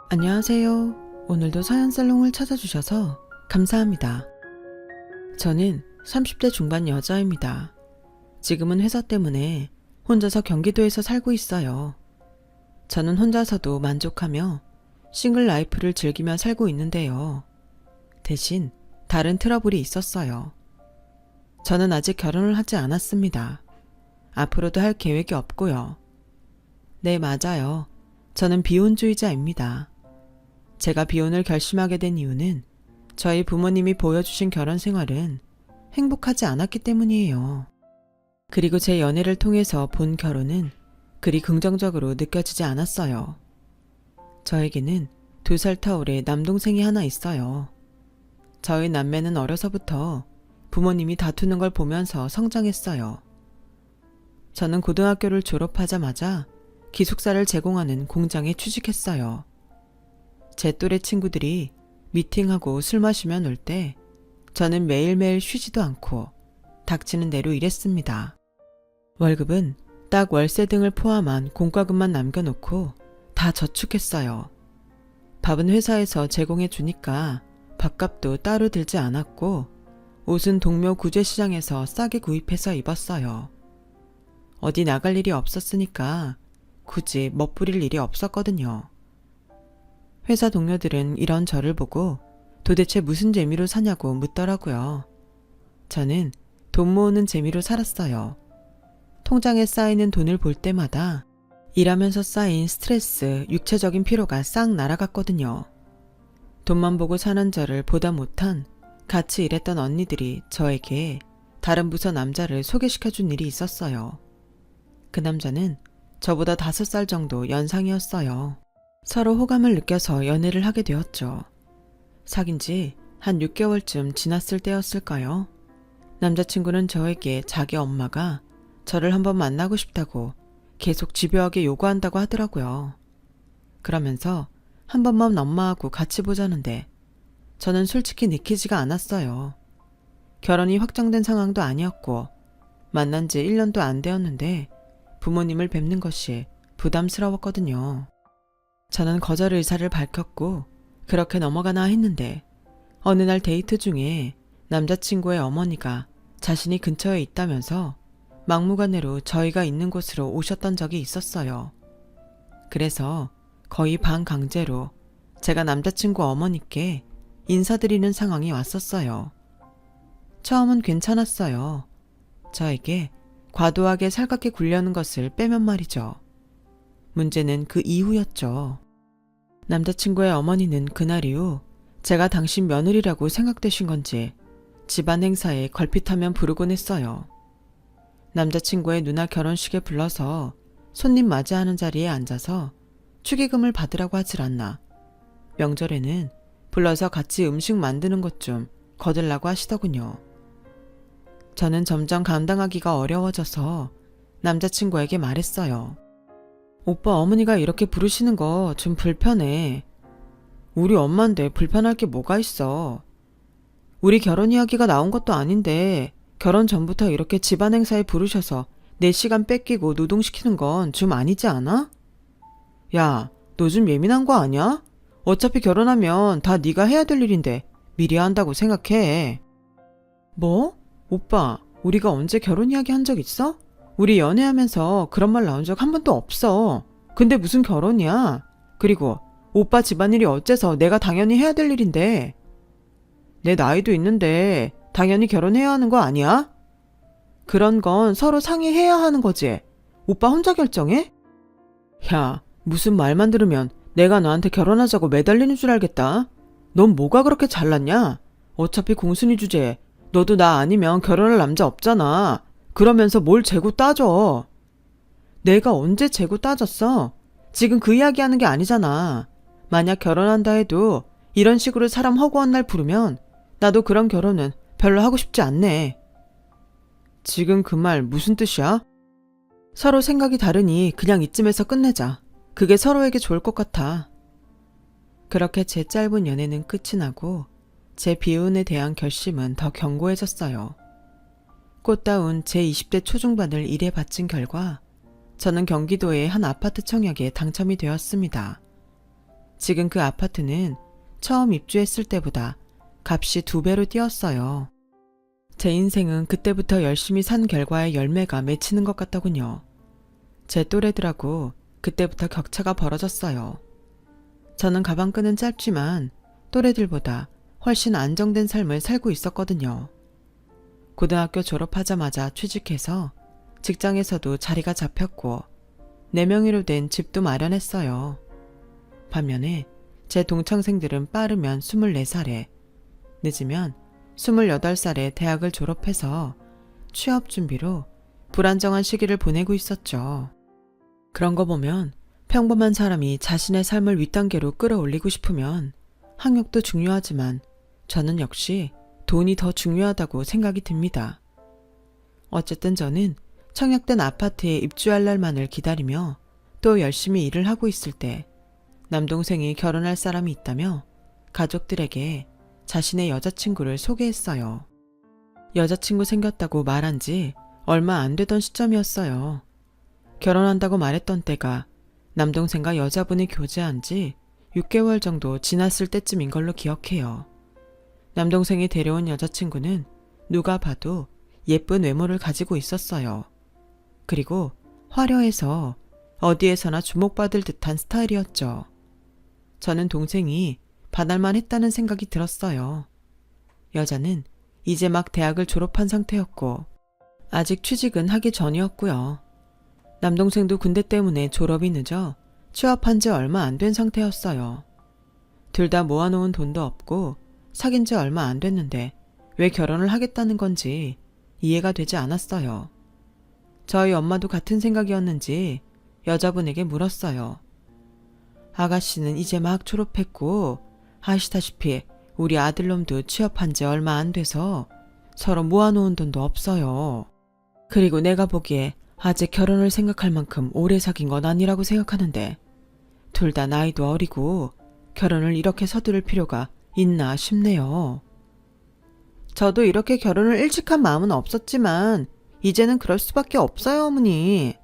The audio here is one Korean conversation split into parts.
안녕하세요. 오늘도 사연살롱을 찾아주셔서 감사합니다. 저는 30대 중반 여자입니다. 지금은 회사 때문에 혼자서 경기도에서 살고 있어요. 저는 혼자서도 만족하며 싱글 라이프를 즐기며 살고 있는데요. 대신 다른 트러블이 있었어요. 저는 아직 결혼을 하지 않았습니다. 앞으로도 할 계획이 없고요. 네, 맞아요. 저는 비혼주의자입니다. 제가 비혼을 결심하게 된 이유는 저희 부모님이 보여주신 결혼 생활은 행복하지 않았기 때문이에요. 그리고 제 연애를 통해서 본 결혼은 그리 긍정적으로 느껴지지 않았어요. 저에게는 2살 터울의 남동생이 하나 있어요. 저희 남매는 어려서부터 부모님이 다투는 걸 보면서 성장했어요. 저는 고등학교를 졸업하자마자 기숙사를 제공하는 공장에 취직했어요. 제 또래 친구들이 미팅하고 술 마시며 놀 때 저는 매일매일 쉬지도 않고 닥치는 대로 일했습니다. 월급은 딱 월세 등을 포함한 공과금만 남겨놓고 다 저축했어요. 밥은 회사에서 제공해 주니까 밥값도 따로 들지 않았고 옷은 동묘 구제시장에서 싸게 구입해서 입었어요. 어디 나갈 일이 없었으니까 굳이 멋부릴 일이 없었거든요. 회사 동료들은 이런 저를 보고 도대체 무슨 재미로 사냐고 묻더라고요. 저는 돈 모으는 재미로 살았어요. 통장에 쌓이는 돈을 볼 때마다 일하면서 쌓인 스트레스, 육체적인 피로가 싹 날아갔거든요. 돈만 보고 사는 저를 보다 못한 같이 일했던 언니들이 저에게 다른 부서 남자를 소개시켜준 일이 있었어요. 그 남자는 저보다 5살 정도 연상이었어요. 서로 호감을 느껴서 연애를 하게 되었죠. 사귄 지 한 6개월쯤 지났을 때였을까요? 남자친구는 저에게 자기 엄마가 저를 한번 만나고 싶다고 계속 집요하게 요구한다고 하더라고요. 그러면서 한 번만 엄마하고 같이 보자는데 저는 솔직히 내키지가 않았어요. 결혼이 확정된 상황도 아니었고 만난 지 1년도 안 되었는데 부모님을 뵙는 것이 부담스러웠거든요. 저는 거절 의사를 밝혔고 그렇게 넘어가나 했는데 어느 날 데이트 중에 남자친구의 어머니가 자신이 근처에 있다면서 막무가내로 저희가 있는 곳으로 오셨던 적이 있었어요. 그래서 거의 반강제로 제가 남자친구 어머니께 인사드리는 상황이 왔었어요. 처음은 괜찮았어요. 저에게 과도하게 살갑게 굴려는 것을 빼면 말이죠. 문제는 그 이후였죠. 남자친구의 어머니는 그날 이후 제가 당신 며느리라고 생각되신 건지 집안 행사에 걸핏하면 부르곤 했어요. 남자친구의 누나 결혼식에 불러서 손님 맞이하는 자리에 앉아서 축의금을 받으라고 하질 않나. 명절에는 불러서 같이 음식 만드는 것 좀 거들라고 하시더군요. 저는 점점 감당하기가 어려워져서 남자친구에게 말했어요. 오빠 어머니가 이렇게 부르시는 거 좀 불편해. 우리 엄마인데 불편할 게 뭐가 있어. 우리 결혼 이야기가 나온 것도 아닌데 결혼 전부터 이렇게 집안 행사에 부르셔서 내 시간 뺏기고 노동시키는 건 좀 아니지 않아? 야, 너 좀 예민한 거 아니야? 어차피 결혼하면 다 네가 해야 될 일인데 미리 한다고 생각해. 뭐? 오빠, 우리가 언제 결혼 이야기 한 적 있어? 우리 연애하면서 그런 말 나온 적 한 번도 없어. 근데 무슨 결혼이야? 그리고 오빠 집안일이 어째서 내가 당연히 해야 될 일인데. 내 나이도 있는데 당연히 결혼해야 하는 거 아니야? 그런 건 서로 상의해야 하는 거지. 오빠 혼자 결정해? 야, 무슨 말만 들으면 내가 너한테 결혼하자고 매달리는 줄 알겠다. 넌 뭐가 그렇게 잘났냐? 어차피 공순이 주제에 너도 나 아니면 결혼할 남자 없잖아. 그러면서 뭘 재고 따져. 내가 언제 재고 따졌어? 지금 그 이야기 하는 게 아니잖아. 만약 결혼한다 해도 이런 식으로 사람 허구한 날 부르면 나도 그런 결혼은 별로 하고 싶지 않네. 지금 그 말 무슨 뜻이야? 서로 생각이 다르니 그냥 이쯤에서 끝내자. 그게 서로에게 좋을 것 같아. 그렇게 제 짧은 연애는 끝이 나고 제 비혼에 대한 결심은 더 견고해졌어요. 꽃다운 제 20대 초중반을 일에 바친 결과 저는 경기도의 한 아파트 청약에 당첨이 되었습니다. 지금 그 아파트는 처음 입주했을 때보다 값이 2배로 뛰었어요. 제 인생은 그때부터 열심히 산 결과의 열매가 맺히는 것 같더군요. 제 또래들하고 그때부터 격차가 벌어졌어요. 저는 가방끈은 짧지만 또래들보다 훨씬 안정된 삶을 살고 있었거든요. 고등학교 졸업하자마자 취직해서 직장에서도 자리가 잡혔고 내 명의로 된 집도 마련했어요. 반면에 제 동창생들은 빠르면 24살에, 늦으면 28살에 대학을 졸업해서 취업 준비로 불안정한 시기를 보내고 있었죠. 그런 거 보면 평범한 사람이 자신의 삶을 윗단계로 끌어올리고 싶으면 학력도 중요하지만 저는 역시 돈이 더 중요하다고 생각이 듭니다. 어쨌든 저는 청약된 아파트에 입주할 날만을 기다리며 또 열심히 일을 하고 있을 때 남동생이 결혼할 사람이 있다며 가족들에게 자신의 여자친구를 소개했어요. 여자친구 생겼다고 말한 지 얼마 안 되던 시점이었어요. 결혼한다고 말했던 때가 남동생과 여자분이 교제한 지 6개월 정도 지났을 때쯤인 걸로 기억해요. 남동생이 데려온 여자친구는 누가 봐도 예쁜 외모를 가지고 있었어요. 그리고 화려해서 어디에서나 주목받을 듯한 스타일이었죠. 저는 동생이 반할만 했다는 생각이 들었어요. 여자는 이제 막 대학을 졸업한 상태였고 아직 취직은 하기 전이었고요. 남동생도 군대 때문에 졸업이 늦어 취업한 지 얼마 안 된 상태였어요. 둘 다 모아놓은 돈도 없고 사귄 지 얼마 안 됐는데 왜 결혼을 하겠다는 건지 이해가 되지 않았어요. 저희 엄마도 같은 생각이었는지 여자분에게 물었어요. 아가씨는 이제 막 졸업했고 아시다시피 우리 아들놈도 취업한 지 얼마 안 돼서 서로 모아놓은 돈도 없어요. 그리고 내가 보기에 아직 결혼을 생각할 만큼 오래 사귄 건 아니라고 생각하는데 둘 다 나이도 어리고 결혼을 이렇게 서두를 필요가 있나 싶네요. 저도 이렇게 결혼을 일찍 한 마음은 없었지만 이제는 그럴 수밖에 없어요, 어머니.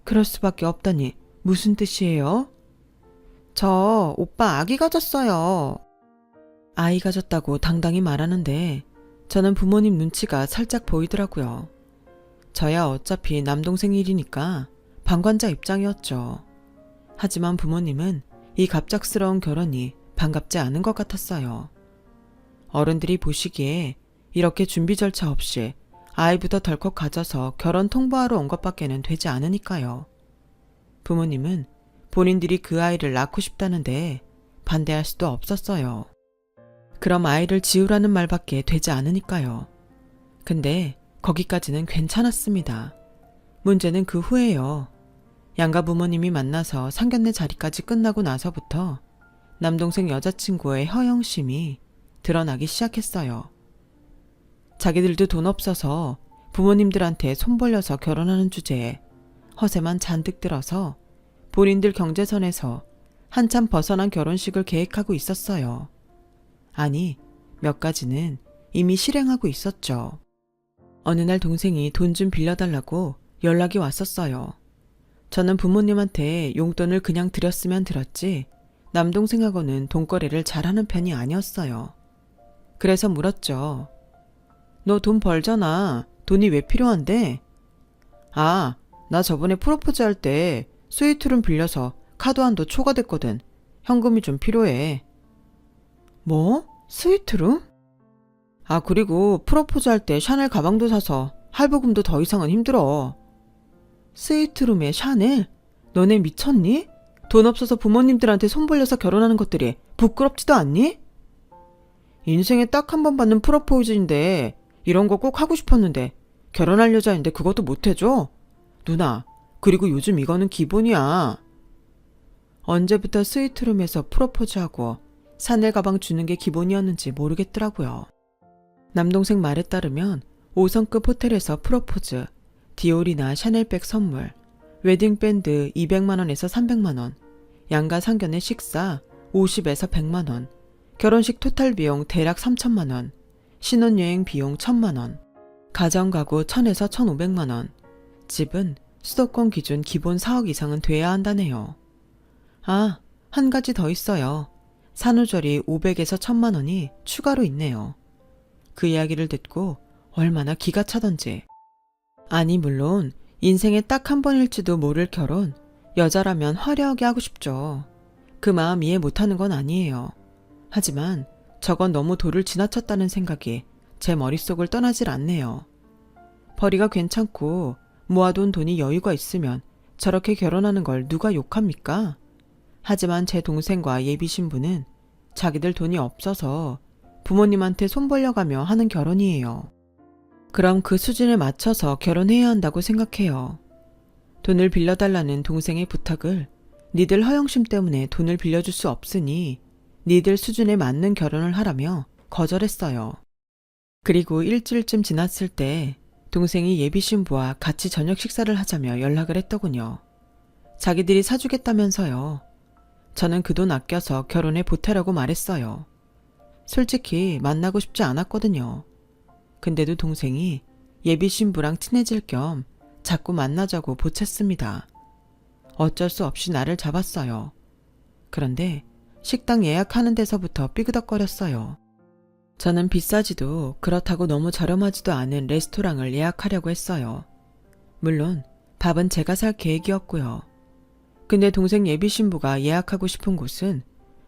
그럴 수밖에 없다니 무슨 뜻이에요? 저 오빠 아기 가졌어요. 아이 가졌다고 당당히 말하는데 저는 부모님 눈치가 살짝 보이더라고요. 저야 어차피 남동생 일이니까 방관자 입장이었죠. 하지만 부모님은 이 갑작스러운 결혼이 반갑지 않은 것 같았어요. 어른들이 보시기에 이렇게 준비 절차 없이 아이부터 덜컥 가져서 결혼 통보하러 온 것밖에는 되지 않으니까요. 부모님은 본인들이 그 아이를 낳고 싶다는데 반대할 수도 없었어요. 그럼 아이를 지우라는 말밖에 되지 않으니까요. 근데 거기까지는 괜찮았습니다. 문제는 그 후에요. 양가 부모님이 만나서 상견례 자리까지 끝나고 나서부터 남동생 여자친구의 허영심이 드러나기 시작했어요. 자기들도 돈 없어서 부모님들한테 손 벌려서 결혼하는 주제에 허세만 잔뜩 들어서 본인들 경제선에서 한참 벗어난 결혼식을 계획하고 있었어요. 아니, 몇 가지는 이미 실행하고 있었죠. 어느 날 동생이 돈 좀 빌려달라고 연락이 왔었어요. 저는 부모님한테 용돈을 그냥 드렸으면 드렸지 남동생하고는 돈거래를 잘하는 편이 아니었어요. 그래서 물었죠. 너 돈 벌잖아. 돈이 왜 필요한데? 아, 나 저번에 프로포즈 할 때 스위트룸 빌려서 카드 한도 초과됐거든. 현금이 좀 필요해. 뭐? 스위트룸? 아, 그리고 프로포즈 할 때 샤넬 가방도 사서 할부금도 더 이상은 힘들어. 스위트룸에 샤넬? 너네 미쳤니? 돈 없어서 부모님들한테 손 벌려서 결혼하는 것들이 부끄럽지도 않니? 인생에 딱 한 번 받는 프로포즈인데 이런 거 꼭 하고 싶었는데 결혼할 여자인데 그것도 못 해줘? 누나, 그리고 요즘 이거는 기본이야. 언제부터 스위트룸에서 프로포즈하고 샤넬 가방 주는 게 기본이었는지 모르겠더라고요. 남동생 말에 따르면 5성급 호텔에서 프로포즈, 디올이나 샤넬백 선물, 웨딩밴드 200만원에서 300만원, 양가 상견례 식사 50에서 100만원, 결혼식 토탈 비용 대략 3천만원, 신혼여행 비용 1,000만원, 가정가구 1,000에서 1,500만원, 집은 수도권 기준 기본 4억 이상은 돼야 한다네요. 아, 한 가지 더 있어요. 산후조리 500에서 1000만 원이 추가로 있네요. 그 이야기를 듣고 얼마나 기가 차던지. 아니 물론 인생에 딱 한 번일지도 모를 결혼, 여자라면 화려하게 하고 싶죠. 그 마음 이해 못하는 건 아니에요. 하지만 저건 너무 도를 지나쳤다는 생각이 제 머릿속을 떠나질 않네요. 벌이가 괜찮고 모아둔 돈이 여유가 있으면 저렇게 결혼하는 걸 누가 욕합니까? 하지만 제 동생과 예비 신부는 자기들 돈이 없어서 부모님한테 손 벌려가며 하는 결혼이에요. 그럼 그 수준에 맞춰서 결혼해야 한다고 생각해요. 돈을 빌려달라는 동생의 부탁을 니들 허영심 때문에 돈을 빌려줄 수 없으니 니들 수준에 맞는 결혼을 하라며 거절했어요. 그리고 일주일쯤 지났을 때 동생이 예비 신부와 같이 저녁 식사를 하자며 연락을 했더군요. 자기들이 사주겠다면서요. 저는 그 돈 아껴서 결혼에 보태라고 말했어요. 솔직히 만나고 싶지 않았거든요. 근데도 동생이 예비 신부랑 친해질 겸 자꾸 만나자고 보챘습니다. 어쩔 수 없이 나를 잡았어요. 그런데 식당 예약하는 데서부터 삐그덕거렸어요. 저는 비싸지도 그렇다고 너무 저렴하지도 않은 레스토랑을 예약하려고 했어요. 물론 밥은 제가 살 계획이었고요. 근데 동생 예비 신부가 예약하고 싶은 곳은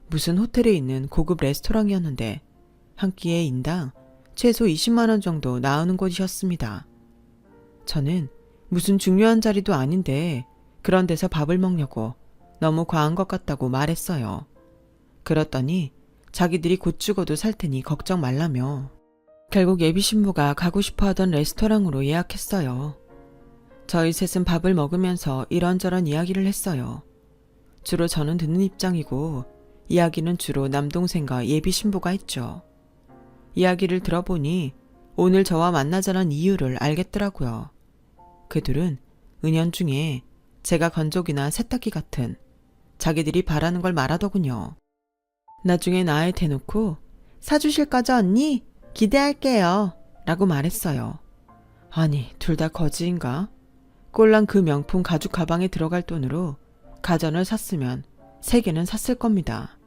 무슨 호텔에 있는 고급 레스토랑이었는데 한 끼에 인당 최소 20만 원 정도 나오는 곳이었습니다. 저는 무슨 중요한 자리도 아닌데 그런 데서 밥을 먹려고 너무 과한 것 같다고 말했어요. 그랬더니 자기들이 곧 죽어도 살 테니 걱정 말라며 결국 예비 신부가 가고 싶어 하던 레스토랑으로 예약했어요. 저희 셋은 밥을 먹으면서 이런저런 이야기를 했어요. 주로 저는 듣는 입장이고 이야기는 주로 남동생과 예비 신부가 했죠. 이야기를 들어보니 오늘 저와 만나자는 이유를 알겠더라고요. 그들은 은연중에 제가 건조기나 세탁기 같은 자기들이 바라는 걸 말하더군요. 나중에 나에 대놓고 사주실 거죠 언니? 기대할게요 라고 말했어요. 아니 둘 다 거지인가? 꼴랑 그 명품 가죽 가방에 들어갈 돈으로 가전을 샀으면 3개는 샀을 겁니다.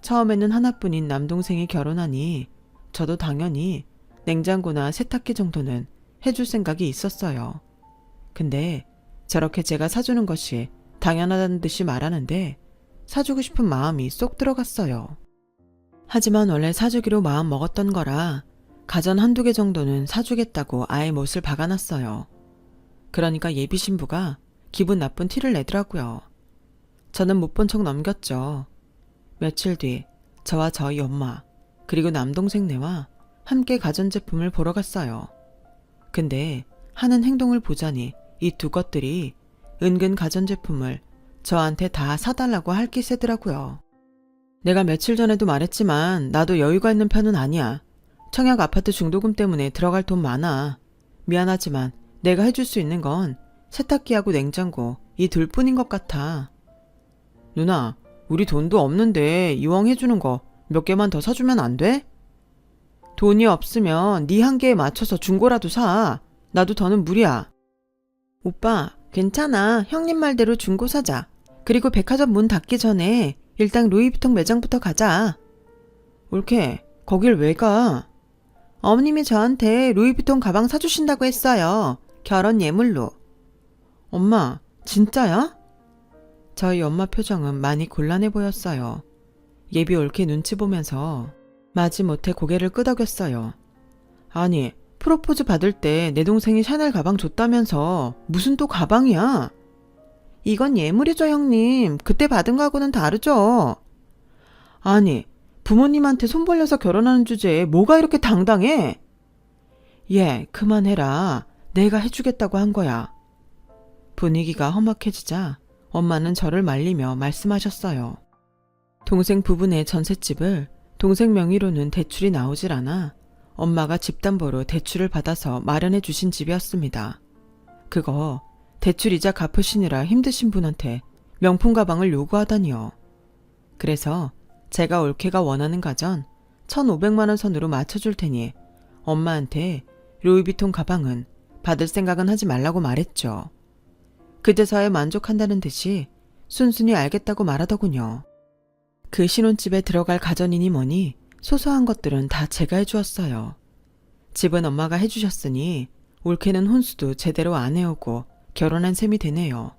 처음에는 하나뿐인 남동생이 결혼하니 저도 당연히 냉장고나 세탁기 정도는 해줄 생각이 있었어요. 근데 저렇게 제가 사주는 것이 당연하다는 듯이 말하는데 사주고 싶은 마음이 쏙 들어갔어요. 하지만 원래 사주기로 마음 먹었던 거라 가전 1~2개 정도는 사주겠다고 아예 못을 박아놨어요. 그러니까 예비 신부가 기분 나쁜 티를 내더라고요. 저는 못 본 척 넘겼죠. 며칠 뒤 저와 저희 엄마 그리고 남동생네와 함께 가전제품을 보러 갔어요. 근데 하는 행동을 보자니 이 두 것들이 은근 가전제품을 저한테 다 사달라고 할 기세더라고요. 내가 며칠 전에도 말했지만 나도 여유가 있는 편은 아니야. 청약 아파트 중도금 때문에 들어갈 돈 많아. 미안하지만 내가 해줄 수 있는 건 세탁기하고 냉장고 이 둘뿐인 것 같아. 누나, 우리 돈도 없는데 이왕 해주는 거 몇 개만 더 사주면 안 돼? 돈이 없으면 네 한계에 맞춰서 중고라도 사. 나도 더는 무리야. 오빠, 괜찮아. 형님 말대로 중고 사자. 그리고 백화점 문 닫기 전에 일단 루이비통 매장부터 가자. 옳게, 거길 왜 가? 어머님이 저한테 루이비통 가방 사주신다고 했어요. 결혼 예물로. 엄마, 진짜야? 저희 엄마 표정은 많이 곤란해 보였어요. 예비 옳게 눈치 보면서 마지못해 고개를 끄덕였어요. 아니, 프로포즈 받을 때 내 동생이 샤넬 가방 줬다면서 무슨 또 가방이야? 이건 예물이죠 형님. 그때 받은 거하고는 다르죠. 아니, 부모님한테 손 벌려서 결혼하는 주제에 뭐가 이렇게 당당해? 얘, 그만해라. 내가 해주겠다고 한 거야. 분위기가 험악해지자 엄마는 저를 말리며 말씀하셨어요. 동생 부부네 전셋집을 동생 명의로는 대출이 나오질 않아 엄마가 집담보로 대출을 받아서 마련해 주신 집이었습니다. 그거 대출이자 갚으시느라 힘드신 분한테 명품 가방을 요구하다니요. 그래서 제가 올케가 원하는 가전 1,500만 원 선으로 맞춰줄 테니 엄마한테 루이비통 가방은 받을 생각은 하지 말라고 말했죠. 그제서야 만족한다는 듯이 순순히 알겠다고 말하더군요. 그 신혼집에 들어갈 가전이니 뭐니 소소한 것들은 다 제가 해주었어요. 집은 엄마가 해주셨으니 올케는 혼수도 제대로 안 해오고 결혼한 셈이 되네요.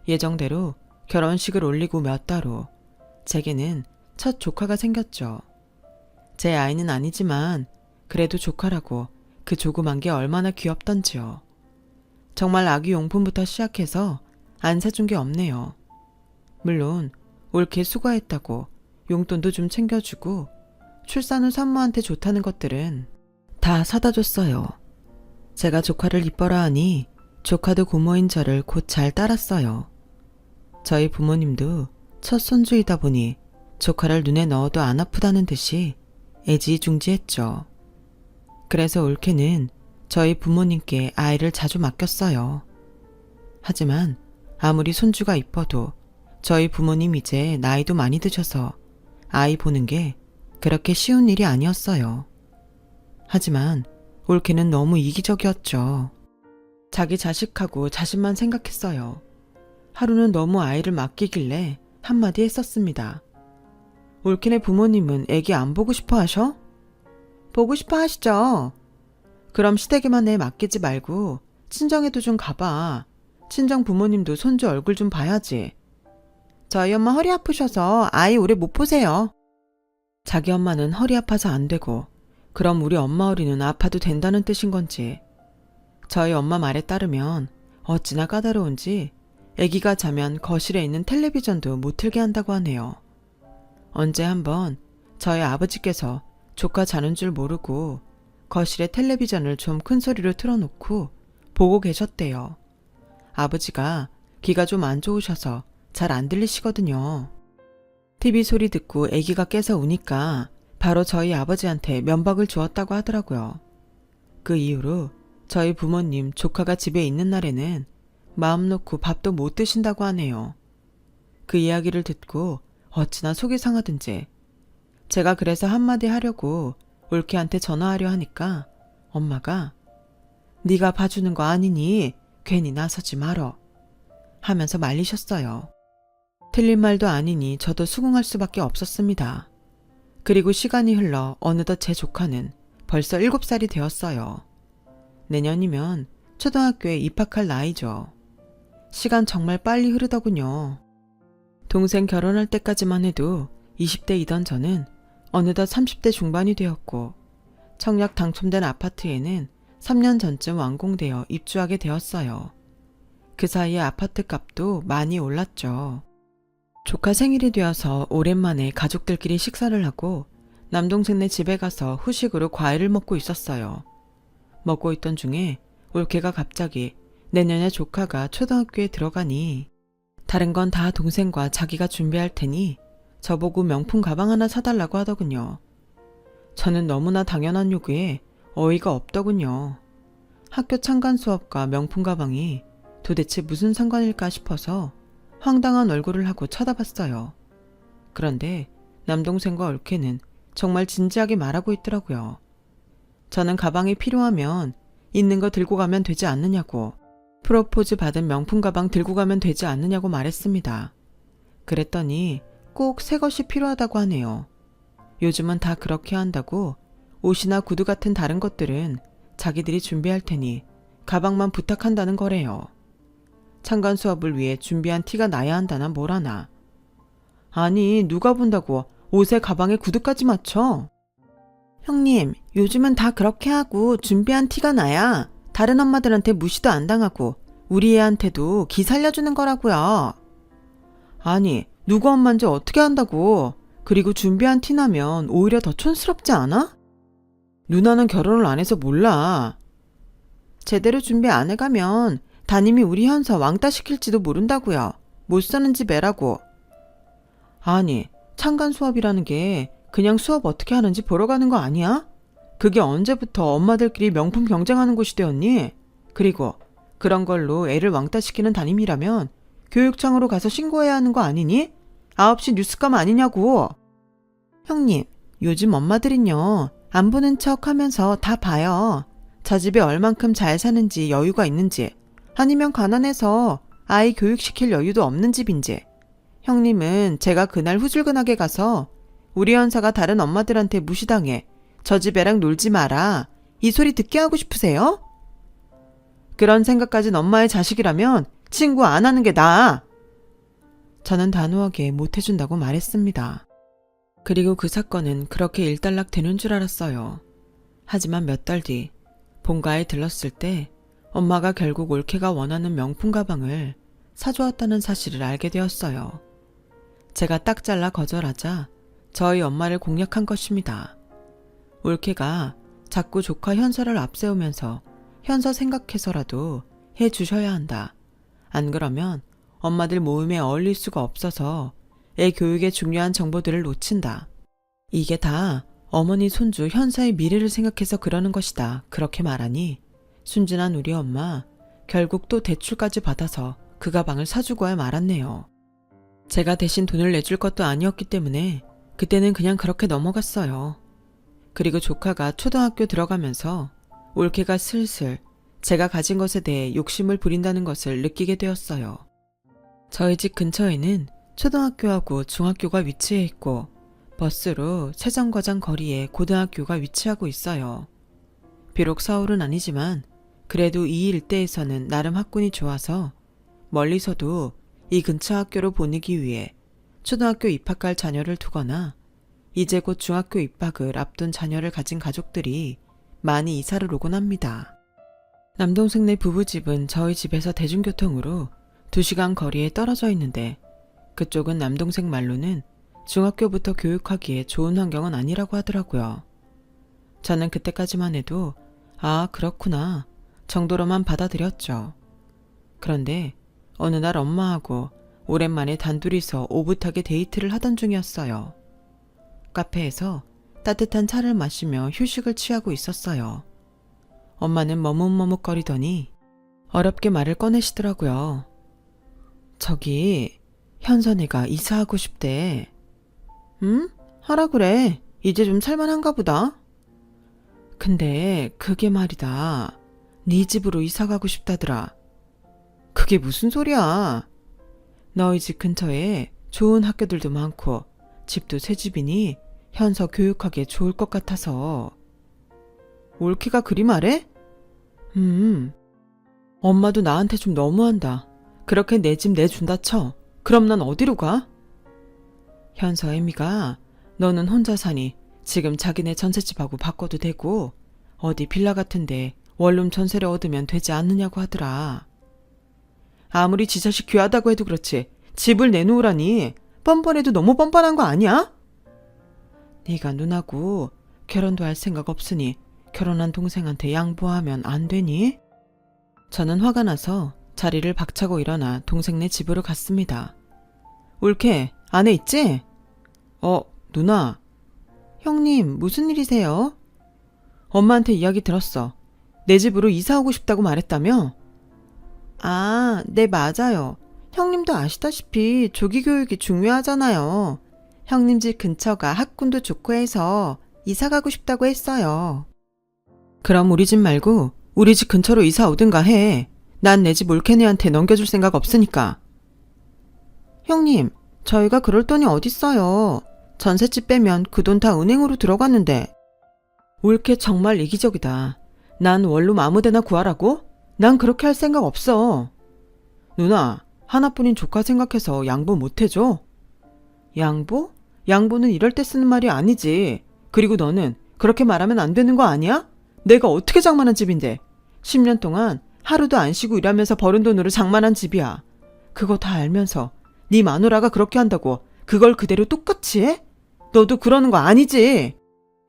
예정대로 결혼식을 올리고 몇 달 후 제게는 첫 조카가 생겼죠. 제 아이는 아니지만 그래도 조카라고 그 조그만 게 얼마나 귀엽던지요. 정말 아기 용품부터 시작해서 안 사준 게 없네요. 물론 올케 수고했다고 용돈도 좀 챙겨주고 출산 후 산모한테 좋다는 것들은 다 사다 줬어요. 제가 조카를 이뻐라 하니 조카도 고모인 저를 곧 잘 따랐어요. 저희 부모님도 첫 손주이다 보니 조카를 눈에 넣어도 안 아프다는 듯이 애지중지했죠. 그래서 올케는 저희 부모님께 아이를 자주 맡겼어요. 하지만 아무리 손주가 이뻐도 저희 부모님 이제 나이도 많이 드셔서 아이 보는 게 그렇게 쉬운 일이 아니었어요. 하지만 올케는 너무 이기적이었죠. 자기 자식하고 자신만 생각했어요. 하루는 너무 아이를 맡기길래 한마디 했었습니다. 올케네 부모님은 애기 안 보고 싶어 하셔? 보고 싶어 하시죠. 그럼 시댁에만 내 맡기지 말고 친정에도 좀 가봐. 친정 부모님도 손주 얼굴 좀 봐야지. 저희 엄마 허리 아프셔서 아이 오래 못 보세요. 자기 엄마는 허리 아파서 안 되고 그럼 우리 엄마 허리는 아파도 된다는 뜻인 건지. 저희 엄마 말에 따르면 어찌나 까다로운지 아기가 자면 거실에 있는 텔레비전도 못 틀게 한다고 하네요. 언제 한번 저희 아버지께서 조카 자는 줄 모르고 거실에 텔레비전을 좀 큰 소리로 틀어놓고 보고 계셨대요. 아버지가 귀가 좀 안 좋으셔서 잘 안 들리시거든요. TV 소리 듣고 아기가 깨서 우니까 바로 저희 아버지한테 면박을 주었다고 하더라고요. 그 이후로 저희 부모님 조카가 집에 있는 날에는 마음 놓고 밥도 못 드신다고 하네요. 그 이야기를 듣고 어찌나 속이 상하든지 제가 그래서 한마디 하려고 올케한테 전화하려 하니까 엄마가 네가 봐주는 거 아니니 괜히 나서지 말어 하면서 말리셨어요. 틀린 말도 아니니 저도 수긍할 수밖에 없었습니다. 그리고 시간이 흘러 어느덧 제 조카는 벌써 7살이 되었어요. 내년이면 초등학교에 입학할 나이죠. 시간 정말 빨리 흐르더군요. 동생 결혼할 때까지만 해도 20대이던 저는 어느덧 30대 중반이 되었고 청약 당첨된 아파트에는 3년 전쯤 완공되어 입주하게 되었어요. 그 사이에 아파트 값도 많이 올랐죠. 조카 생일이 되어서 오랜만에 가족들끼리 식사를 하고 남동생네 집에 가서 후식으로 과일을 먹고 있었어요. 먹고 있던 중에 올케가 갑자기 내년에 조카가 초등학교에 들어가니 다른 건 다 동생과 자기가 준비할 테니 저보고 명품 가방 하나 사달라고 하더군요. 저는 너무나 당연한 요구에 어이가 없더군요. 학교 참관 수업과 명품 가방이 도대체 무슨 상관일까 싶어서 황당한 얼굴을 하고 쳐다봤어요. 그런데 남동생과 올케는 정말 진지하게 말하고 있더라고요. 저는 가방이 필요하면 있는 거 들고 가면 되지 않느냐고, 프로포즈 받은 명품 가방 들고 가면 되지 않느냐고 말했습니다. 그랬더니 꼭 새 것이 필요하다고 하네요. 요즘은 다 그렇게 한다고 옷이나 구두 같은 다른 것들은 자기들이 준비할 테니 가방만 부탁한다는 거래요. 참관 수업을 위해 준비한 티가 나야 한다나 뭐라나. 아니 누가 본다고 옷에 가방에 구두까지 맞춰? 형님, 요즘은 다 그렇게 하고 준비한 티가 나야 다른 엄마들한테 무시도 안 당하고 우리 애한테도 기 살려주는 거라고요. 아니 누구 엄마인지 어떻게 안다고. 그리고 준비한 티 나면 오히려 더 촌스럽지 않아? 누나는 결혼을 안 해서 몰라. 제대로 준비 안 해가면 담임이 우리 현서 왕따 시킬지도 모른다고요. 못 사는 집 애라고. 아니 참관 수업이라는 게 그냥 수업 어떻게 하는지 보러 가는 거 아니야? 그게 언제부터 엄마들끼리 명품 경쟁하는 곳이 되었니? 그리고 그런 걸로 애를 왕따시키는 담임이라면 교육청으로 가서 신고해야 하는 거 아니니? 9시 뉴스감 아니냐고. 형님, 요즘 엄마들은요 안 보는 척 하면서 다 봐요. 저 집에 얼만큼 잘 사는지 여유가 있는지, 아니면 가난해서 아이 교육시킬 여유도 없는 집인지. 형님은 제가 그날 후줄근하게 가서 우리 현서가 다른 엄마들한테 무시당해 저 집 애랑 놀지 마라 이 소리 듣게 하고 싶으세요? 그런 생각까진 엄마의 자식이라면 친구 안 하는 게 나아. 저는 단호하게 못해준다고 말했습니다. 그리고 그 사건은 그렇게 일단락 되는 줄 알았어요. 하지만 몇 달 뒤 본가에 들렀을 때 엄마가 결국 올케가 원하는 명품 가방을 사주었다는 사실을 알게 되었어요. 제가 딱 잘라 거절하자 저희 엄마를 공략한 것입니다. 올케가 자꾸 조카 현서를 앞세우면서 현서 생각해서라도 해주셔야 한다. 안 그러면 엄마들 모임에 어울릴 수가 없어서 애 교육에 중요한 정보들을 놓친다. 이게 다 어머니 손주 현서의 미래를 생각해서 그러는 것이다. 그렇게 말하니 순진한 우리 엄마 결국 또 대출까지 받아서 그 가방을 사주고야 말았네요. 제가 대신 돈을 내줄 것도 아니었기 때문에 그때는 그냥 그렇게 넘어갔어요. 그리고 조카가 초등학교 들어가면서 올케가 슬슬 제가 가진 것에 대해 욕심을 부린다는 것을 느끼게 되었어요. 저희 집 근처에는 초등학교하고 중학교가 위치해 있고 버스로 세정거장 거리에 고등학교가 위치하고 있어요. 비록 서울은 아니지만 그래도 이 일대에서는 나름 학군이 좋아서 멀리서도 이 근처 학교로 보내기 위해 초등학교 입학할 자녀를 두거나 이제 곧 중학교 입학을 앞둔 자녀를 가진 가족들이 많이 이사를 오곤 합니다. 남동생네 부부집은 저희 집에서 대중교통으로 2시간 거리에 떨어져 있는데 그쪽은 남동생 말로는 중학교부터 교육하기에 좋은 환경은 아니라고 하더라고요. 저는 그때까지만 해도 아 그렇구나 정도로만 받아들였죠. 그런데 어느 날 엄마하고 오랜만에 단둘이서 오붓하게 데이트를 하던 중이었어요. 카페에서 따뜻한 차를 마시며 휴식을 취하고 있었어요. 엄마는 머뭇머뭇거리더니 어렵게 말을 꺼내시더라고요. 저기 현선이가 이사하고 싶대. 응? 하라 그래. 이제 좀 살만한가 보다. 근데 그게 말이다. 네 집으로 이사가고 싶다더라. 그게 무슨 소리야. 너희 집 근처에 좋은 학교들도 많고 집도 새 집이니 현서 교육하기에 좋을 것 같아서. 올케가 그리 말해? 엄마도 나한테 좀 너무한다. 그렇게 내 집 내준다 쳐. 그럼 난 어디로 가? 현서 애미가 너는 혼자 사니 지금 자기네 전셋집하고 바꿔도 되고 어디 빌라 같은데 원룸 전세를 얻으면 되지 않느냐고 하더라. 아무리 지 자식 귀하다고 해도 그렇지 집을 내놓으라니 뻔뻔해도 너무 뻔뻔한 거 아니야? 네가 누나고 결혼도 할 생각 없으니 결혼한 동생한테 양보하면 안 되니? 저는 화가 나서 자리를 박차고 일어나 동생네 집으로 갔습니다. 올케 안에 있지? 누나. 형님 무슨 일이세요? 엄마한테 이야기 들었어. 내 집으로 이사 오고 싶다고 말했다며? 아, 네 맞아요. 형님도 아시다시피 조기 교육이 중요하잖아요. 형님 집 근처가 학군도 좋고 해서 이사 가고 싶다고 했어요. 그럼 우리 집 말고 우리 집 근처로 이사 오든가 해. 난 내 집 올케네한테 넘겨줄 생각 없으니까. 형님, 저희가 그럴 돈이 어딨어요. 전셋집 빼면 그 돈 다 은행으로 들어갔는데. 올케 정말 이기적이다. 난 원룸 아무데나 구하라고? 난 그렇게 할 생각 없어. 누나, 하나뿐인 조카 생각해서 양보 못해줘? 양보? 양보는 이럴 때 쓰는 말이 아니지. 그리고 너는 그렇게 말하면 안 되는 거 아니야? 내가 어떻게 장만한 집인데 10년 동안 하루도 안 쉬고 일하면서 버는 돈으로 장만한 집이야. 그거 다 알면서 네 마누라가 그렇게 한다고 그걸 그대로 똑같이 해? 너도 그러는 거 아니지?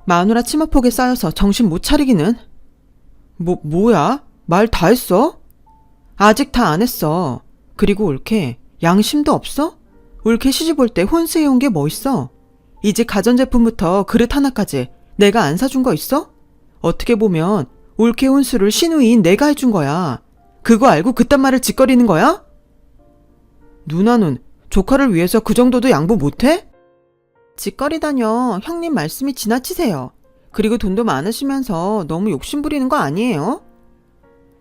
마누라 치마폭에 쌓여서 정신 못 차리기는. 뭐야? 말 다 했어? 아직 다 안 했어. 그리고 올케 양심도 없어? 올케 시집 올 때 혼수해온 게 뭐 있어? 이제 가전제품부터 그릇 하나까지 내가 안 사준 거 있어? 어떻게 보면 올케 혼수를 시누이인 내가 해준 거야. 그거 알고 그딴 말을 짓거리는 거야? 누나는 조카를 위해서 그 정도도 양보 못해? 짓거리다뇨. 형님 말씀이 지나치세요. 그리고 돈도 많으시면서 너무 욕심부리는 거 아니에요?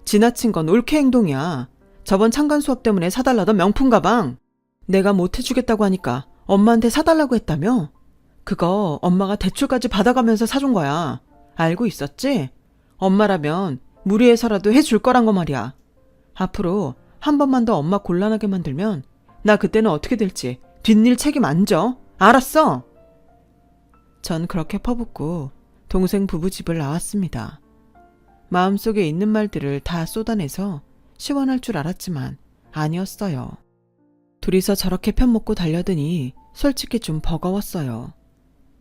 지나친 건 올케 행동이야. 저번 창간 수업 때문에 사달라던 명품 가방. 내가 못 해주겠다고 하니까 엄마한테 사달라고 했다며? 그거 엄마가 대출까지 받아가면서 사준 거야. 알고 있었지? 엄마라면 무리해서라도 해줄 거란 거 말이야. 앞으로 한 번만 더 엄마 곤란하게 만들면 나 그때는 어떻게 될지 뒷일 책임 안 져. 알았어? 전 그렇게 퍼붓고 동생 부부 집을 나왔습니다. 마음속에 있는 말들을 다 쏟아내서 시원할 줄 알았지만 아니었어요. 둘이서 저렇게 편먹고 달려드니 솔직히 좀 버거웠어요.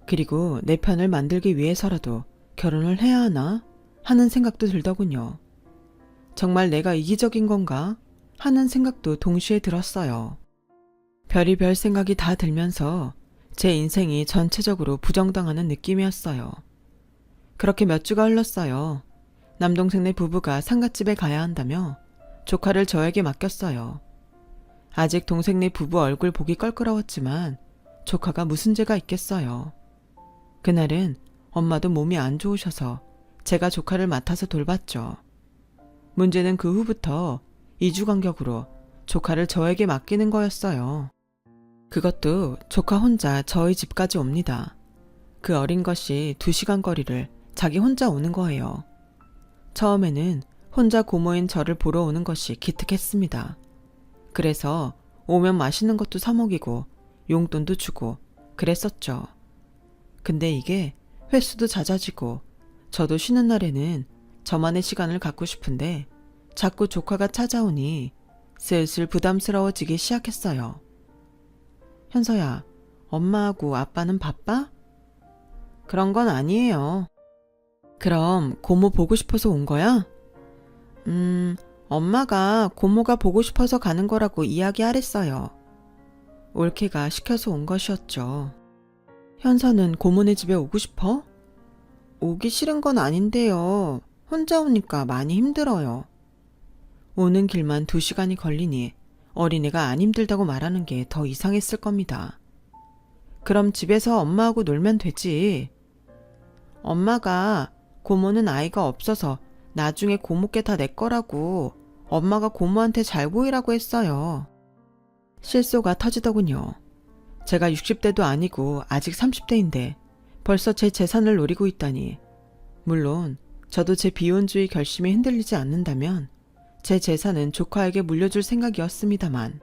그리고 내 편을 만들기 위해서라도 결혼을 해야 하나 하는 생각도 들더군요. 정말 내가 이기적인 건가 하는 생각도 동시에 들었어요. 별의별 생각이 다 들면서 제 인생이 전체적으로 부정당하는 느낌이었어요. 그렇게 몇 주가 흘렀어요. 남동생네 부부가 상갓집에 가야 한다며 조카를 저에게 맡겼어요. 아직 동생네 부부 얼굴 보기 껄끄러웠지만 조카가 무슨 죄가 있겠어요. 그날은 엄마도 몸이 안 좋으셔서 제가 조카를 맡아서 돌봤죠. 문제는 그 후부터 2주 간격으로 조카를 저에게 맡기는 거였어요. 그것도 조카 혼자 저희 집까지 옵니다. 그 어린 것이 2시간 거리를 자기 혼자 오는 거예요. 처음에는 혼자 고모인 저를 보러 오는 것이 기특했습니다. 그래서 오면 맛있는 것도 사 먹이고 용돈도 주고 그랬었죠. 근데 이게 횟수도 잦아지고 저도 쉬는 날에는 저만의 시간을 갖고 싶은데 자꾸 조카가 찾아오니 슬슬 부담스러워지기 시작했어요. 현서야, 엄마하고 아빠는 바빠? 그런 건 아니에요. 그럼 고모 보고 싶어서 온 거야? 엄마가 고모가 보고 싶어서 가는 거라고 이야기하랬어요. 올케가 시켜서 온 것이었죠. 현서는 고모네 집에 오고 싶어? 오기 싫은 건 아닌데요. 혼자 오니까 많이 힘들어요. 오는 길만 2시간이 걸리니 어린애가 안 힘들다고 말하는 게 더 이상했을 겁니다. 그럼 집에서 엄마하고 놀면 되지. 엄마가 고모는 아이가 없어서 나중에 고모께 다 내 거라고 엄마가 고모한테 잘 보이라고 했어요. 실소가 터지더군요. 제가 60대도 아니고 아직 30대인데 벌써 제 재산을 노리고 있다니. 물론 저도 제 비혼주의 결심에 흔들리지 않는다면 제 재산은 조카에게 물려줄 생각이었습니다만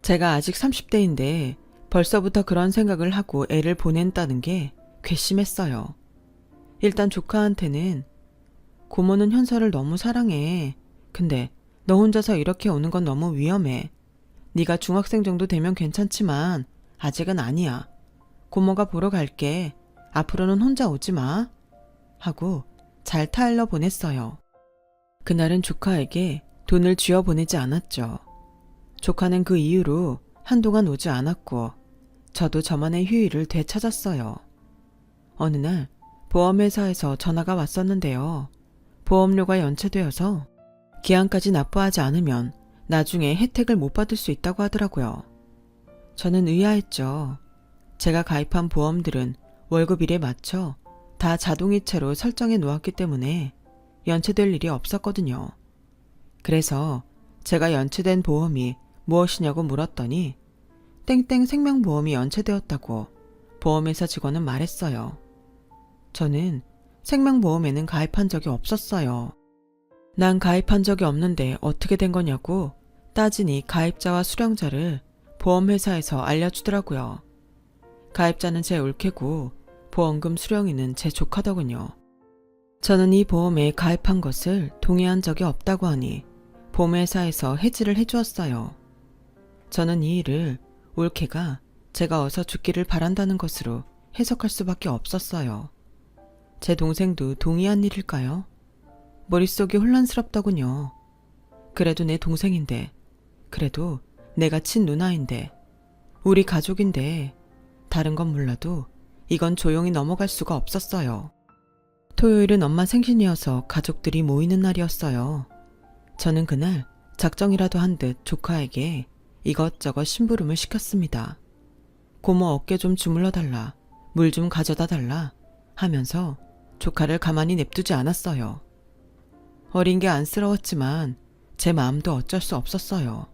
제가 아직 30대인데 벌써부터 그런 생각을 하고 애를 보낸다는 게 괘씸했어요. 일단 조카한테는 고모는 현서를 너무 사랑해. 근데 너 혼자서 이렇게 오는 건 너무 위험해. 네가 중학생 정도 되면 괜찮지만 아직은 아니야. 고모가 보러 갈게. 앞으로는 혼자 오지 마. 하고 잘 타일러 보냈어요. 그날은 조카에게 돈을 쥐어 보내지 않았죠. 조카는 그 이후로 한동안 오지 않았고 저도 저만의 휴일을 되찾았어요. 어느 날 보험회사에서 전화가 왔었는데요. 보험료가 연체되어서 기한까지 납부하지 않으면 나중에 혜택을 못 받을 수 있다고 하더라고요. 저는 의아했죠. 제가 가입한 보험들은 월급일에 맞춰 다 자동이체로 설정해 놓았기 때문에 연체될 일이 없었거든요. 그래서 제가 연체된 보험이 무엇이냐고 물었더니 땡땡 생명보험이 연체되었다고 보험회사 직원은 말했어요. 저는 생명보험에는 가입한 적이 없었어요. 난 가입한 적이 없는데 어떻게 된 거냐고 따지니 가입자와 수령자를 보험회사에서 알려주더라고요. 가입자는 제 올케고 보험금 수령인은 제 조카더군요. 저는 이 보험에 가입한 것을 동의한 적이 없다고 하니 보험회사에서 해지를 해주었어요. 저는 이 일을 올케가 제가 어서 죽기를 바란다는 것으로 해석할 수밖에 없었어요. 제 동생도 동의한 일일까요? 머릿속이 혼란스럽더군요. 그래도 내 동생인데, 그래도 내가 친누나인데, 우리 가족인데 다른 건 몰라도 이건 조용히 넘어갈 수가 없었어요. 토요일은 엄마 생신이어서 가족들이 모이는 날이었어요. 저는 그날 작정이라도 한 듯 조카에게 이것저것 심부름을 시켰습니다. 고모 어깨 좀 주물러 달라, 물 좀 가져다 달라 하면서 조카를 가만히 냅두지 않았어요. 어린 게 안쓰러웠지만 제 마음도 어쩔 수 없었어요.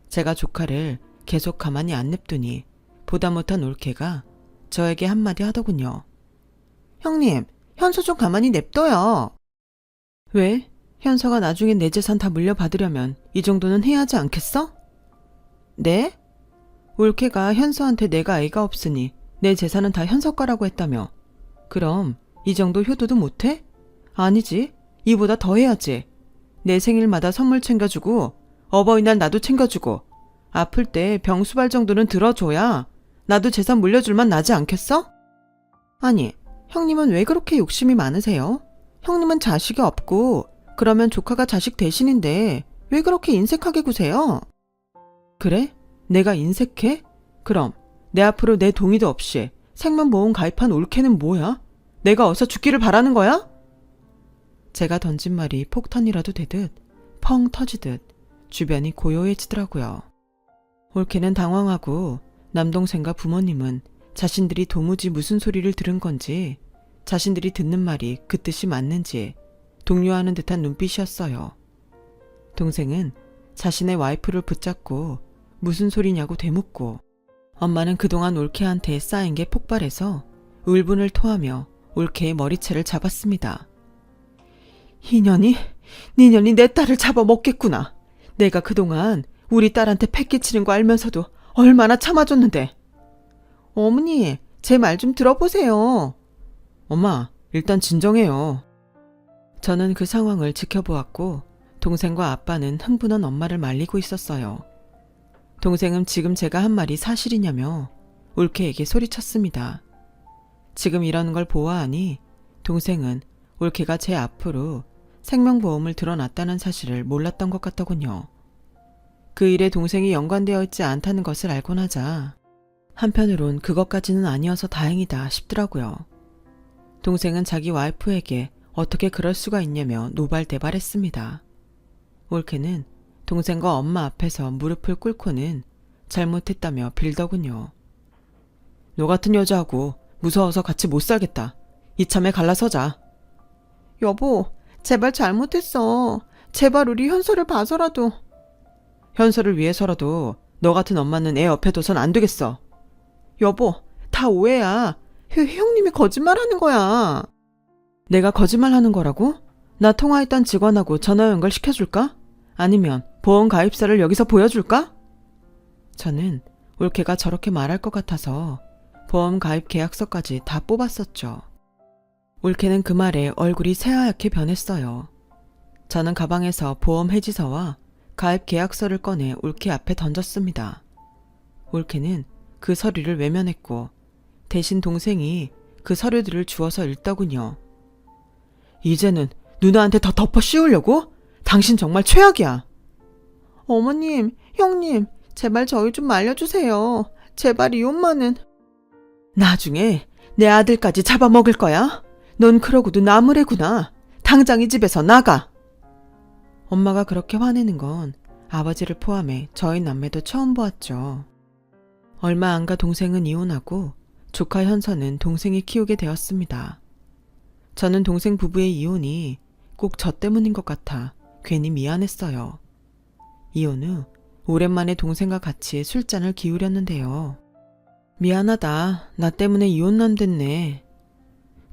제가 조카를 계속 가만히 안 냅두니 보다 못한 올케가 저에게 한마디 하더군요. 형님, 현서 좀 가만히 냅둬요. 왜? 현서가 나중에 내 재산 다 물려받으려면 이 정도는 해야 하지 않겠어? 네? 올케가 현서한테 내가 아이가 없으니 내 재산은 다 현서 거라고 했다며. 그럼 이 정도 효도도 못해? 아니지. 이보다 더 해야지. 내 생일마다 선물 챙겨주고 어버이날 나도 챙겨주고 아플 때 병수발 정도는 들어줘야 나도 재산 물려줄만 나지 않겠어? 아니, 형님은 왜 그렇게 욕심이 많으세요? 형님은 자식이 없고 그러면 조카가 자식 대신인데 왜 그렇게 인색하게 구세요? 그래? 내가 인색해? 그럼 내 앞으로 내 동의도 없이 생명보험 가입한 올케는 뭐야? 내가 어서 죽기를 바라는 거야? 제가 던진 말이 폭탄이라도 되듯 펑 터지듯 주변이 고요해지더라고요. 올케는 당황하고 남동생과 부모님은 자신들이 도무지 무슨 소리를 들은 건지 자신들이 듣는 말이 그 뜻이 맞는지 동요하는 듯한 눈빛이었어요. 동생은 자신의 와이프를 붙잡고 무슨 소리냐고 되묻고 엄마는 그동안 올케한테 쌓인 게 폭발해서 울분을 토하며 올케의 머리채를 잡았습니다. 니년이 내 딸을 잡아먹겠구나. 내가 그동안 우리 딸한테 패 끼치는 거 알면서도 얼마나 참아줬는데. 어머니, 제 말 좀 들어보세요. 엄마, 일단 진정해요. 저는 그 상황을 지켜보았고 동생과 아빠는 흥분한 엄마를 말리고 있었어요. 동생은 지금 제가 한 말이 사실이냐며 올케에게 소리쳤습니다. 지금 이러는 걸 보아하니 동생은 올케가 제 앞으로 생명보험을 들어놨다는 사실을 몰랐던 것 같더군요. 그 일에 동생이 연관되어 있지 않다는 것을 알고 나자 한편으론 그것까지는 아니어서 다행이다 싶더라고요. 동생은 자기 와이프에게 어떻게 그럴 수가 있냐며 노발대발했습니다. 올케는 동생과 엄마 앞에서 무릎을 꿇고는 잘못했다며 빌더군요. 너 같은 여자하고 무서워서 같이 못 살겠다. 이참에 갈라서자. 여보, 제발 잘못했어. 제발 우리 현서를 봐서라도. 현서를 위해서라도 너 같은 엄마는 애 옆에 둬선 안 되겠어. 여보, 다 오해야. 형님이 거짓말하는 거야. 내가 거짓말하는 거라고? 나 통화했던 직원하고 전화 연결시켜줄까? 아니면 보험 가입사를 여기서 보여줄까? 저는 올케가 저렇게 말할 것 같아서 보험 가입 계약서까지 다 뽑았었죠. 올케는 그 말에 얼굴이 새하얗게 변했어요. 저는 가방에서 보험 해지서와 가입 계약서를 꺼내 올케 앞에 던졌습니다. 올케는 그 서류를 외면했고 대신 동생이 그 서류들을 주워서 읽더군요. 이제는 누나한테 더 덮어 씌우려고? 당신 정말 최악이야. 어머님, 형님, 제발 저희 좀 말려주세요. 제발 이혼만은. 나중에 내 아들까지 잡아먹을 거야? 넌 그러고도 나무래구나. 당장 이 집에서 나가. 엄마가 그렇게 화내는 건 아버지를 포함해 저희 남매도 처음 보았죠. 얼마 안 가 동생은 이혼하고 조카 현서는 동생이 키우게 되었습니다. 저는 동생 부부의 이혼이 꼭 저 때문인 것 같아 괜히 미안했어요. 이혼 후 오랜만에 동생과 같이 술잔을 기울였는데요. 미안하다. 나 때문에 이혼남 됐네.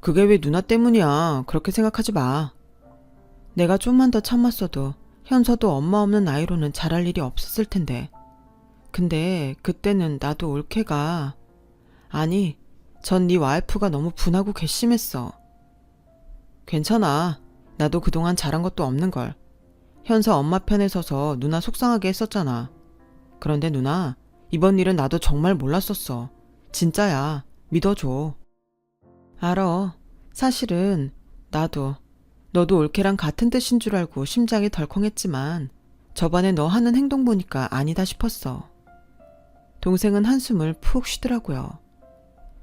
그게 왜 누나 때문이야. 그렇게 생각하지 마. 내가 좀만 더 참았어도 현서도 엄마 없는 아이로는 잘할 일이 없었을 텐데. 근데 그때는 나도 올케가 아니 전 네 와이프가 너무 분하고 괘씸했어. 괜찮아. 나도 그동안 잘한 것도 없는걸. 현서 엄마 편에 서서 누나 속상하게 했었잖아. 그런데 누나 이번 일은 나도 정말 몰랐었어. 진짜야. 믿어줘. 알아. 사실은 나도 너도 올케랑 같은 뜻인 줄 알고 심장이 덜컹했지만 저번에 너 하는 행동 보니까 아니다 싶었어. 동생은 한숨을 푹 쉬더라고요.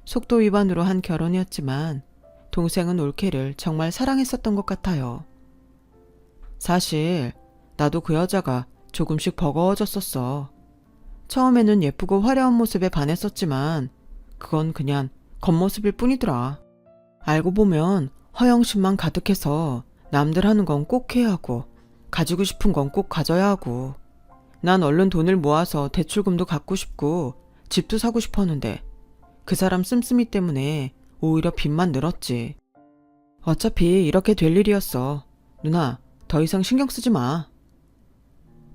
속도 위반으로 한 결혼이었지만 동생은 올케를 정말 사랑했었던 것 같아요. 사실 나도 그 여자가 조금씩 버거워졌었어. 처음에는 예쁘고 화려한 모습에 반했었지만 그건 그냥 겉모습일 뿐이더라. 알고 보면 허영심만 가득해서 남들 하는 건 꼭 해야 하고 가지고 싶은 건 꼭 가져야 하고, 난 얼른 돈을 모아서 대출금도 갚고 싶고 집도 사고 싶었는데 그 사람 씀씀이 때문에 오히려 빚만 늘었지. 어차피 이렇게 될 일이었어. 누나, 더 이상 신경 쓰지 마.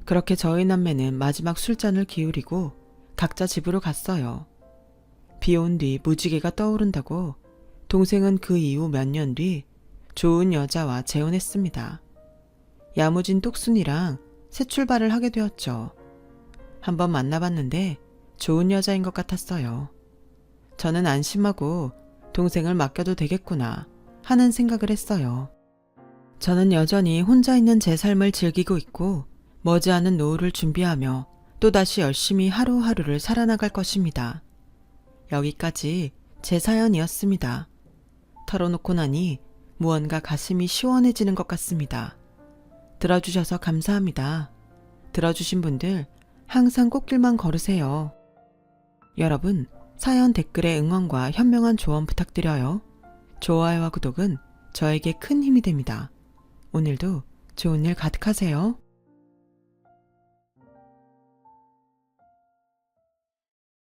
그렇게 저희 남매는 마지막 술잔을 기울이고 각자 집으로 갔어요. 비 온 뒤 무지개가 떠오른다고 동생은 그 이후 몇 년 뒤 좋은 여자와 재혼했습니다. 야무진 똑순이랑 새 출발을 하게 되었죠. 한번 만나봤는데 좋은 여자인 것 같았어요. 저는 안심하고 동생을 맡겨도 되겠구나 하는 생각을 했어요. 저는 여전히 혼자 있는 제 삶을 즐기고 있고 머지않은 노후를 준비하며 또다시 열심히 하루하루를 살아나갈 것입니다. 여기까지 제 사연이었습니다. 털어놓고 나니 무언가 가슴이 시원해지는 것 같습니다. 들어주셔서 감사합니다. 들어주신 분들 항상 꽃길만 걸으세요. 여러분, 사연 댓글에 응원과 현명한 조언 부탁드려요. 좋아요와 구독은 저에게 큰 힘이 됩니다. 오늘도 좋은 일 가득하세요.